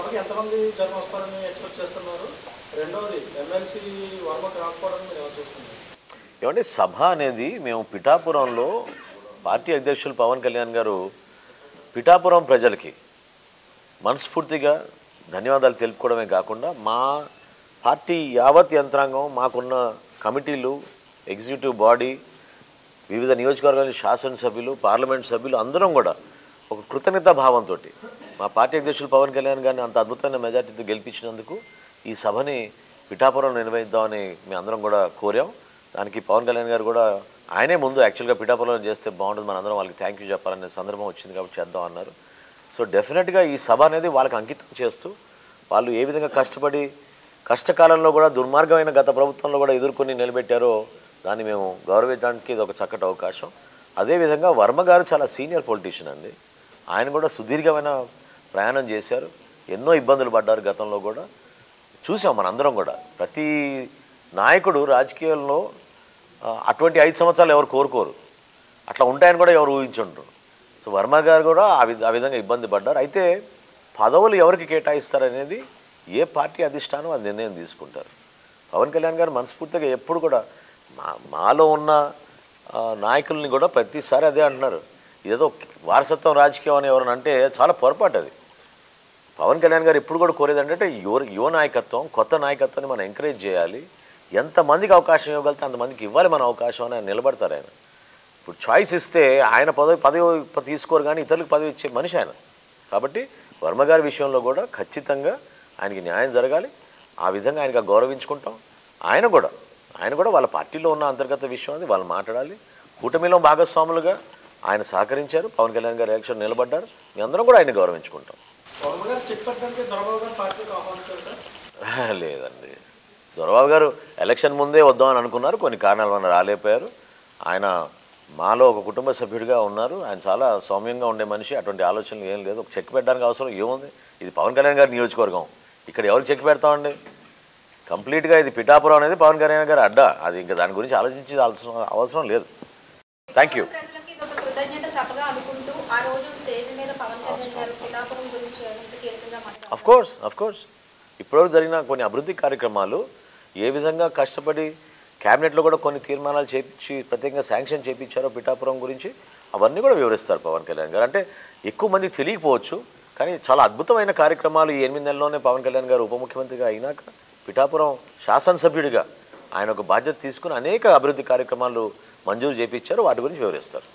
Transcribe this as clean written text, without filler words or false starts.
సభకి ఎంతమంది జనం వస్తారని ఎక్స్పెక్ట్ చేస్తున్నారు? రెండోది ఎమ్మెల్సీ వర్మకు రాకపోవడం మీరు ఎలా చూస్తున్నారు? ఏమంటే సభ అనేది మేము పిఠాపురంలో పార్టీ అధ్యక్షులు పవన్ కళ్యాణ్ గారు పిఠాపురం ప్రజలకి మనస్ఫూర్తిగా ధన్యవాదాలు తెలుపుకోవడమే కాకుండా మా పార్టీ యావత్ యంత్రాంగం మాకున్న కమిటీలు ఎగ్జిక్యూటివ్ బాడీ వివిధ నియోజకవర్గాల శాసనసభ్యులు పార్లమెంట్ సభ్యులు అందరం కూడా ఒక కృతజ్ఞతా భావంతో మా పార్టీ అధ్యక్షులు పవన్ కళ్యాణ్ గారిని అంత అద్భుతమైన మెజార్టీతో గెలిపించినందుకు ఈ సభని పిఠాపురం నిర్వహిద్దామని మేము అందరం కూడా కోరాం. దానికి పవన్ కళ్యాణ్ గారు కూడా ఆయనే ముందు యాక్చువల్గా పిఠాపురం చేస్తే బాగుంటుంది, మనందరం వాళ్ళకి థ్యాంక్ యూ చెప్పాలనే సందర్భం వచ్చింది కాబట్టి చేద్దాం అన్నారు. సో డెఫినెట్గా ఈ సభ అనేది వాళ్ళకి అంకితం చేస్తూ వాళ్ళు ఏ విధంగా కష్టపడి కష్టకాలంలో కూడా దుర్మార్గమైన గత ప్రభుత్వంలో కూడా ఎదుర్కొని నిలబెట్టారో దాన్ని మేము గౌరవించడానికి ఇది ఒక చక్కటి అవకాశం. అదేవిధంగా వర్మ గారు చాలా సీనియర్ పొలిటీషియన్ అండి. ఆయన కూడా సుదీర్ఘమైన ప్రయాణం చేశారు, ఎన్నో ఇబ్బందులు పడ్డారు గతంలో కూడా చూసాం మనందరం కూడా. ప్రతి నాయకుడు రాజకీయాల్లో అటువంటి 5 సంవత్సరాలు ఎవరు కోరుకోరు, అట్లా ఉంటాయని కూడా ఎవరు ఊహించుంటారు. సో వర్మ గారు కూడా ఆ విధంగా ఇబ్బంది పడ్డారు. అయితే పదవులు ఎవరికి కేటాయిస్తారనేది ఏ పార్టీ అధిష్టానం అది నిర్ణయం తీసుకుంటారు. పవన్ కళ్యాణ్ గారు మనస్ఫూర్తిగా ఎప్పుడు కూడా మాలో ఉన్న నాయకుల్ని కూడా ప్రతిసారి అదే అంటున్నారు, ఏదో వారసత్వం రాజకీయం అని ఎవరైనా అంటే చాలా పొరపాటు అది. పవన్ కళ్యాణ్ గారు ఎప్పుడు కూడా కోరేది అంటే యువ నాయకత్వం, కొత్త నాయకత్వాన్ని మనం ఎంకరేజ్ చేయాలి, ఎంతమందికి అవకాశం ఇవ్వగలితే అంతమందికి ఇవ్వాలి మన అవకాశం అని ఆయన నిలబడతారు. ఆయన ఇప్పుడు చాయిస్ ఇస్తే ఆయన పదవి తీసుకోరు కానీ ఇతరులకు పదవి ఇచ్చే మనిషి ఆయన. కాబట్టి వర్మ గారి విషయంలో కూడా ఖచ్చితంగా ఆయనకి న్యాయం జరగాలి, ఆ విధంగా ఆయనకు గౌరవించుకుంటాం. ఆయన కూడా వాళ్ళ పార్టీలో ఉన్న అంతర్గత విషయం అది వాళ్ళు మాట్లాడాలి. కూటమిలో భాగస్వాములుగా ఆయన సహకరించారు, పవన్ కళ్యాణ్ గారు ఎలక్షన్ నిలబడ్డారు, మీ అందరం కూడా ఆయన గౌరవించుకుంటాం. లేదండి, దొరబాబు గారు ఎలక్షన్ ముందే వద్దామని అనుకున్నారు, కొన్ని కారణాల వల్ల రాలేకపోయారు. ఆయన మాలో ఒక కుటుంబ సభ్యుడిగా ఉన్నారు, ఆయన చాలా సౌమ్యంగా ఉండే మనిషి, అటువంటి ఆలోచనలు ఏం లేదు. ఒక చెక్ పెట్టడానికి అవసరం ఏముంది, ఇది పవన్ కళ్యాణ్ గారి నియోజకవర్గం, ఇక్కడ ఎవరికి చెక్ పెడతామండి? కంప్లీట్గా ఇది పిఠాపురం అనేది పవన్ కళ్యాణ్ గారి అడ్డా, అది ఇంకా దాని గురించి ఆలోచించే అవసరం లేదు. Thank you. అఫ్ కోర్స్ ఇప్పటివరకు జరిగిన కొన్ని అభివృద్ధి కార్యక్రమాలు ఏ విధంగా కష్టపడి క్యాబినెట్లో కూడా కొన్ని తీర్మానాలు చేపించి ప్రత్యేకంగా శాంక్షన్ చేయించారో పిఠాపురం గురించి అవన్నీ కూడా వివరిస్తారు పవన్ కళ్యాణ్ గారు. అంటే ఎక్కువ మందికి తెలియకపోవచ్చు కానీ చాలా అద్భుతమైన కార్యక్రమాలు ఈ 8 నెలల్లోనే పవన్ కళ్యాణ్ గారు ఉప ముఖ్యమంత్రిగా అయినాక పిఠాపురం శాసనసభ్యుడిగా ఆయన ఒక బాధ్యత తీసుకుని అనేక అభివృద్ధి కార్యక్రమాలు మంజూరు చేయించారు, వాటి గురించి వివరిస్తారు.